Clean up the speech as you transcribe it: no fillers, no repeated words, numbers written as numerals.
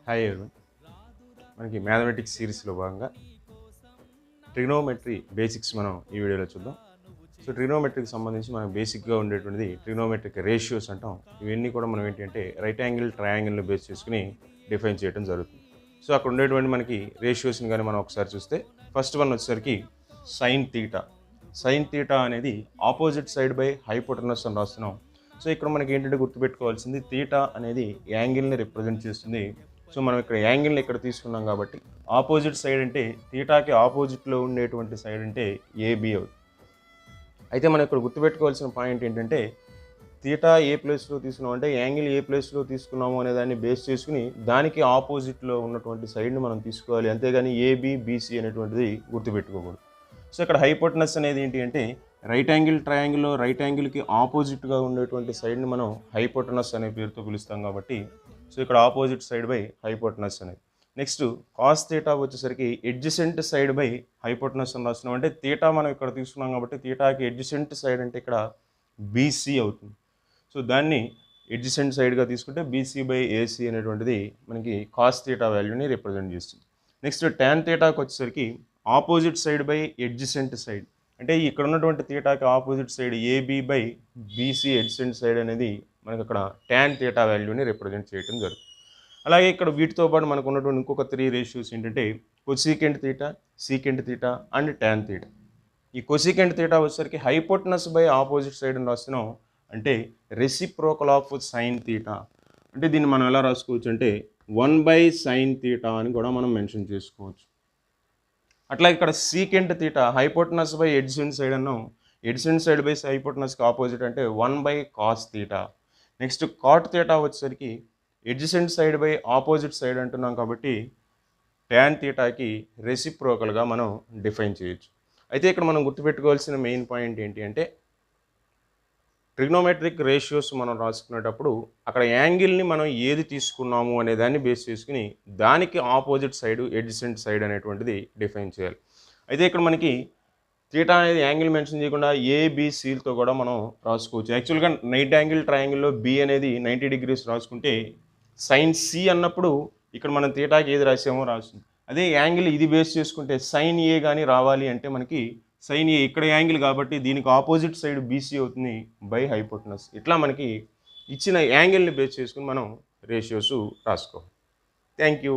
Hi everyone. మనకి mathematics సిరీస్లో భాగంగా ట్రిగ్నోమెట్రీ బేసిక్స్ మనం ఈ వీడియోలో చూద్దాం. సో ట్రిగ్నోమెట్రీకి సంబంధించి మనకు బేసిక్గా ఉండేటువంటిది ట్రిగ్నోమెట్రిక్ రేషియోస్ అంటాం. ఇవన్నీ కూడా మనం ఏంటంటే రైట్ యాంగిల్ ట్రయాంగిల్ని బేస్ చేసుకుని డిఫైన్ చేయడం జరుగుతుంది. సో అక్కడ ఉండేటువంటి మనకి రేషియోస్ని కానీ మనం ఒకసారి చూస్తే ఫస్ట్ వన్ వచ్చేసరికి సైన్ తీటా. సైన్ తీటా అనేది ఆపోజిట్ సైడ్ బై హైపోటెనస్ అని రాస్తున్నాం. సో ఇక్కడ మనకి ఏంటంటే గుర్తుపెట్టుకోవాల్సింది తీటా అనేది యాంగిల్ని రిప్రజెంట్ చేస్తుంది. సో మనం ఇక్కడ యాంగిల్ని ఇక్కడ తీసుకున్నాం కాబట్టి ఆపోజిట్ సైడ్ అంటే తీటాకి ఆపోజిట్లో ఉండేటువంటి సైడ్ అంటే ఏబి అవుతుంది. అయితే మనం ఇక్కడ గుర్తుపెట్టుకోవాల్సిన పాయింట్ ఏంటంటే తీటా ఏ ప్లేస్లో తీసుకున్నాం అంటే యాంగిల్ ఏ ప్లేస్లో తీసుకున్నాము అనే దాన్ని బేస్ చేసుకుని దానికి ఆపోజిట్లో ఉన్నటువంటి సైడ్ని మనం తీసుకోవాలి, అంతేగాని ఏబి బీసీ అనేటువంటిది గుర్తుపెట్టుకోకూడదు. సో ఇక్కడ హైపోటెనస్ అనేది ఏంటి అంటే రైట్ యాంగిల్ ట్రయాంగిల్లో రైట్ యాంగిల్కి ఆపోజిట్గా ఉండేటువంటి సైడ్ని మనం హైపోటెనస్ అనే పేరుతో పిలుస్తాం కాబట్టి సో ఇక్కడ ఆపోజిట్ సైడ్ బై హైపోటెనస్ అనేది. నెక్స్ట్ కాస్ తీటా వచ్చేసరికి ఎడ్జసెంట్ సైడ్ బై హైపోటెనస్ అని రాస్తున్నాం. అంటే తీటా మనం ఇక్కడ తీసుకున్నాం కాబట్టి తీటాకి ఎడ్జసెంట్ సైడ్ అంటే ఇక్కడ బీసీ అవుతుంది. సో దాన్ని ఎడ్జసెంట్ సైడ్గా తీసుకుంటే బీసీ బై ఏసీ అనేటువంటిది మనకి కాస్ తీటా వాల్యూని రిప్రజెంట్ చేస్తుంది. నెక్స్ట్ ట్యాన్ తీటాకి వచ్చేసరికి opposite side by adjacent side, అంటే ఇక్కడ ఉన్నటువంటి తీటాకి opposite side AB by BC adjacent side అనేది మనకి అక్కడ ట్యాన్ తీటా వాల్యూని రిప్రజెంట్ చేయడం జరుగుతుంది. అలాగే ఇక్కడ వీటితో పాటు మనకు ఉన్నటువంటి ఇంకొక 3 రేషియోస్ ఏంటంటే cosecant theta, secant theta and tan theta. ఈ కొసీకెంట్ తీటా వచ్చేసరికి హైపోటెనస్ బై ఆపోజిట్ సైడ్ అని రాస్తున్నాం. అంటే రెసిప్రోకల్ ఆఫ్ సైన్ తీటా. అంటే దీన్ని మనం ఎలా రాసుకోవచ్చు అంటే 1/sin తీటా అని కూడా మనం మెన్షన్ చేసుకోవచ్చు. అట్లా ఇక్కడ secant theta hypotenuse by adjacent side అన్నాం. ఎడ్జసెంట్ సైడ్ బై హైపోటెనస్కి ఆపోజిట్ అంటే 1/cos theta. Next cot theta వచ్చేసరికి adjacent side by opposite side అంటున్నాం కాబట్టి ట్యాన్ తీటాకి రెసిప్రోకల్గా మనం డిఫైన్ చేయొచ్చు. అయితే ఇక్కడ మనం గుర్తుపెట్టుకోవాల్సిన మెయిన్ పాయింట్ ఏంటి అంటే ట్రిగ్నోమెట్రిక్ రేషియోస్ మనం రాసుకునేటప్పుడు అక్కడ యాంగిల్ని మనం ఏది తీసుకున్నాము అనే దాన్ని బేస్ చేసుకుని దానికి ఆపోజిట్ సైడ్ ఎడ్జసెంట్ సైడ్ అనేటువంటిది డిఫైన్ చేయాలి. అయితే ఇక్కడ మనకి తీటా అనేది యాంగిల్ మెన్షన్ చేయకుండా ఏబిసిలతో కూడా మనం రాసుకోవచ్చు. యాక్చువల్గా నైట్ యాంగిల్ ట్రయాంగిల్లో బి అనేది 90 degrees రాసుకుంటే సైన్ సి అన్నప్పుడు ఇక్కడ మనం తీటాకి ఏది రాసామో రాస్తుంది. అదే యాంగిల్ ఇది బేస్ చేసుకుంటే సైన్ ఏ కానీ రావాలి అంటే మనకి సైన్ ఏ ఇక్కడ యాంగిల్ కాబట్టి దీనికి ఆపోజిట్ సైడ్ బీసీ అవుతుంది బై హైపోటెనస్. ఇట్లా మనకి ఇచ్చిన యాంగిల్ని బేస్ చేసుకుని మనం రేషియోస్ రాసుకోవాలి. Thank you.